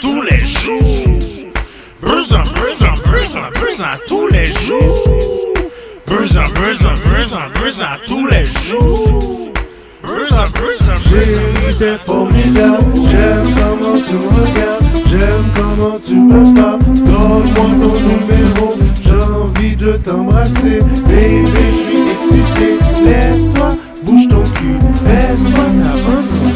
tous les jours. Besoin tous les jours. Besoin tous les jours. Chérie, t'es formidable. J'aime comment tu me regardes. J'aime comment tu me parles. Donne-moi ton numéro. J'ai envie de t'embrasser. Bébé, je suis excité. Lève-toi, bouge ton cul. Laisse-toi t'aventurer.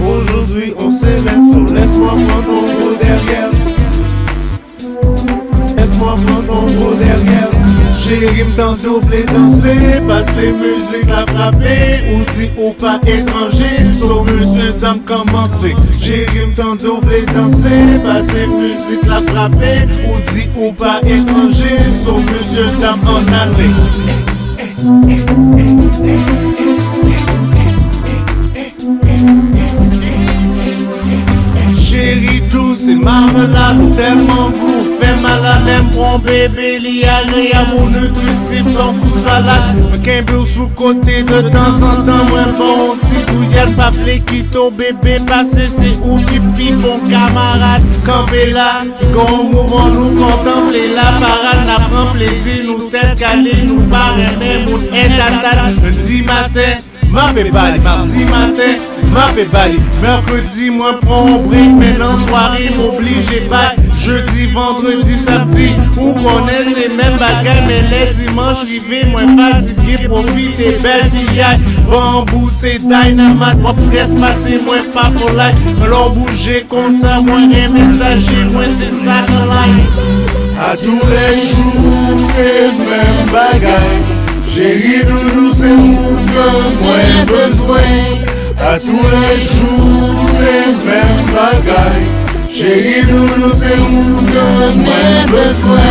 Aujourd'hui, on s'aimait. So laisse-moi prendre ton gros derrière. Laisse-moi prendre ton gros derrière. Chérie, m't'entends v'lait danser, passer musique la frapper, ou dit ou pas étranger, so monsieur t'as commencé. Chérie, m't'entends v'lait danser, passer musique la frapper, ou dit ou pas étranger, so monsieur t'as en allé. Chérie douce et marmelade, tellement goût, fait mal à l'aime, bon bébé, li agréable, mon nutritif, ton coup salade. Qu'un peu sous côté de temps en temps, moins bon, petit couillette, pas qui ton bébé passé, c'est ou pipi, bon camarade, campé là, gon mouvement, nous contempler la parade, n'a prend plaisir, nous tête calée, nous paraît même, nous aide à tête, lundi matin. Mardi matin, bali. Mercredi, moi prends un break, maintenant soirée m'oblige bye. Jeudi, vendredi, samedi, ou connaît ces mêmes bagages, mais les dimanches, rivé, moi fatigué, profite des belles pillailles. Bambou, c'est dynamite, moi presse passer, moi pas pour l'ail. Alors bouger comme ça, moi un messager, moi c'est ça dans l'ail. À tous les jours, c'est le même bagaille. Chérie doudou, c'est où que moi besoin. À tous les jours, c'est même bagaille. Chérie doudou, c'est où que moi besoin.